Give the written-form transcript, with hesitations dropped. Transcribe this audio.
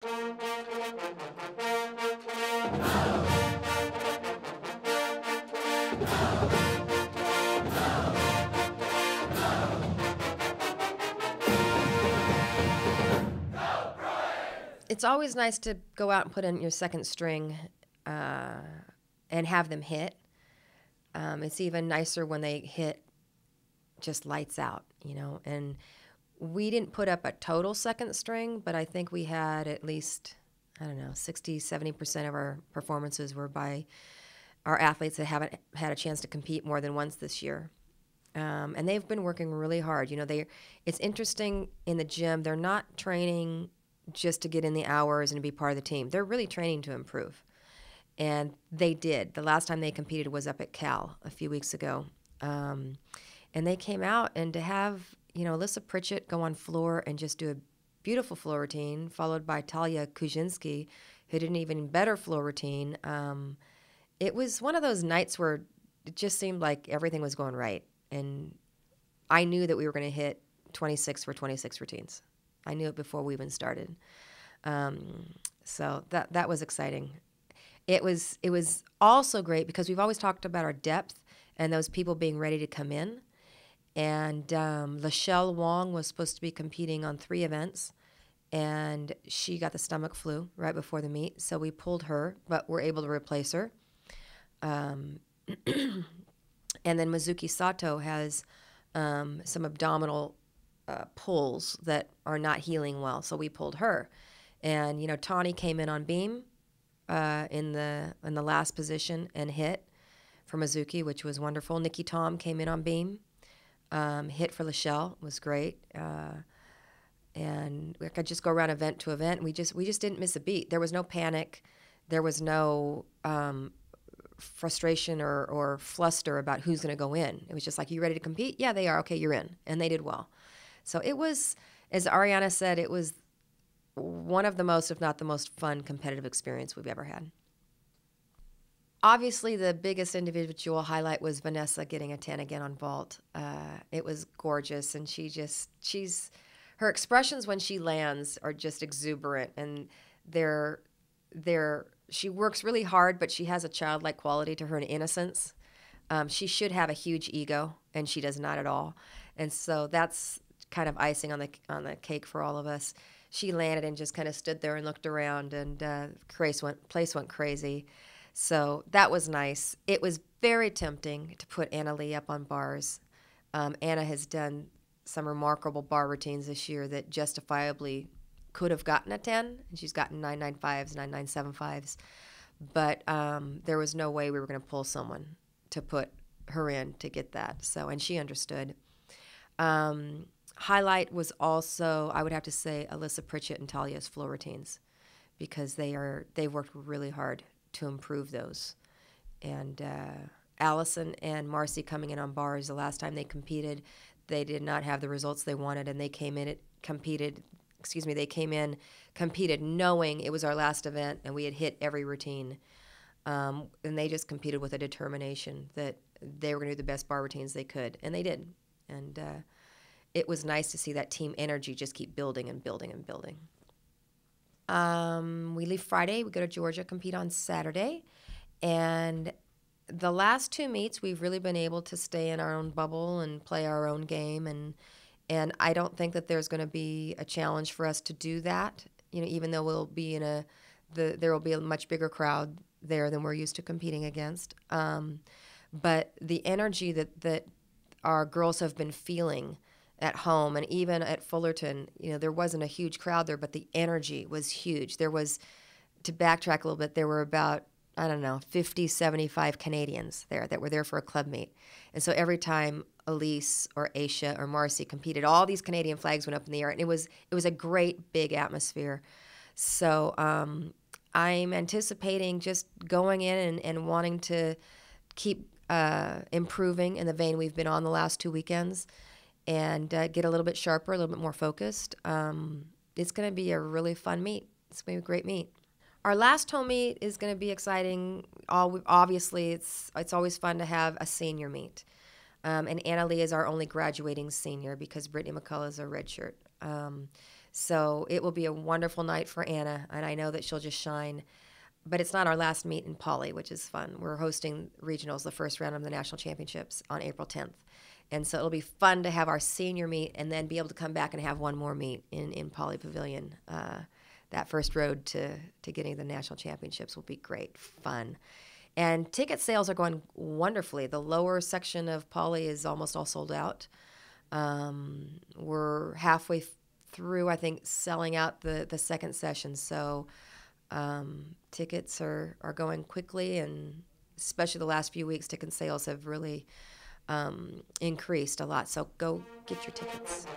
It's always nice to go out and put in your second string and have them hit. It's even nicer when they hit just lights out, you know. And we didn't put up a total second string, but I think we had at least, I don't know, 60, 70% of our performances were by our athletes that haven't had a chance to compete more than once this year. And they've been working really hard. You know, it's interesting in the gym, they're not training just to get in the hours and be part of the team. They're really training to improve. And they did. The last time they competed was up at Cal a few weeks ago. And they came out, and to have, you know, Alyssa Pritchett go on floor and just do a beautiful floor routine, followed by Talia Kuzinski, who did an even better floor routine. It was one of those nights where it just seemed like everything was going right. And I knew that we were going to hit 26 for 26 routines. I knew it before we even started. So that was exciting. It was also great because we've always talked about our depth and those people being ready to come in. And Lachelle Wong was supposed to be competing on 3 events, and she got the stomach flu right before the meet, so we pulled her, but we're able to replace her. And then Mizuki Sato has some abdominal pulls that are not healing well, so we pulled her. And, you know, Tawny came in on beam in the last position and hit for Mizuki, which was wonderful. Nikki Tom came in on beam. Hit for Lachelle was great, and we could just go around event to event. We just didn't miss a beat. There was no panic, there was no frustration or fluster about who's going to go in. It was just like, you ready to compete? Yeah, they are. Okay, you're in, and they did well. So it was, as Ariana said, it was one of the most, if not the most fun competitive experience we've ever had. Obviously, the biggest individual highlight was Vanessa getting a 10 again on vault. It was gorgeous, and her expressions when she lands are just exuberant, and she works really hard, but she has a childlike quality to her and innocence. She should have a huge ego, and she does not at all. And so that's kind of icing on the cake for all of us. She landed and just kind of stood there and looked around, and place went crazy. So that was nice. It was very tempting to put Anna Lee up on bars. Anna has done some remarkable bar routines this year that justifiably could have gotten a 10, and she's gotten 995s, 9975s. But there was no way we were going to pull someone to put her in to get that. So, and she understood. Highlight was also, I would have to say, Alyssa Pritchett and Talia's floor routines, because they've worked really hard to improve those. And Allison and Marcy coming in on bars, the last time they competed, they did not have the results they wanted, and they came in competed knowing it was our last event and we had hit every routine. And they just competed with a determination that they were going to do the best bar routines they could, and they did. And it was nice to see that team energy just keep building and building and building. We leave Friday, we go to Georgia, compete on Saturday, and the last 2 meets we've really been able to stay in our own bubble and play our own game, and I don't think that there's going to be a challenge for us to do that, you know, even though we'll be there will be a much bigger crowd there than we're used to competing against. But the energy that our girls have been feeling at home, and even at Fullerton, you know, there wasn't a huge crowd there, but the energy was huge. There was, to backtrack a little bit, there were about, 50, 75 Canadians there that were there for a club meet. And so every time Elise or Aisha or Marcy competed, all these Canadian flags went up in the air, and it was a great big atmosphere. So I'm anticipating just going in and wanting to keep improving in the vein we've been on the last 2 weekends, and get a little bit sharper, a little bit more focused. It's going to be a really fun meet. It's going to be a great meet. Our last home meet is going to be exciting. Obviously, it's always fun to have a senior meet. And Anna Lee is our only graduating senior because Brittany McCullough is a redshirt. So it will be a wonderful night for Anna, and I know that she'll just shine. But it's not our last meet in Poly, which is fun. We're hosting regionals, the first round of the national championships, on April 10th. And so it'll be fun to have our senior meet and then be able to come back and have one more meet in Poly Pavilion. That first road to getting the national championships will be great fun. And ticket sales are going wonderfully. The lower section of Poly is almost all sold out. We're halfway through, I think, selling out the second session. So tickets are going quickly, and especially the last few weeks, ticket sales have really increased a lot. So go get your tickets.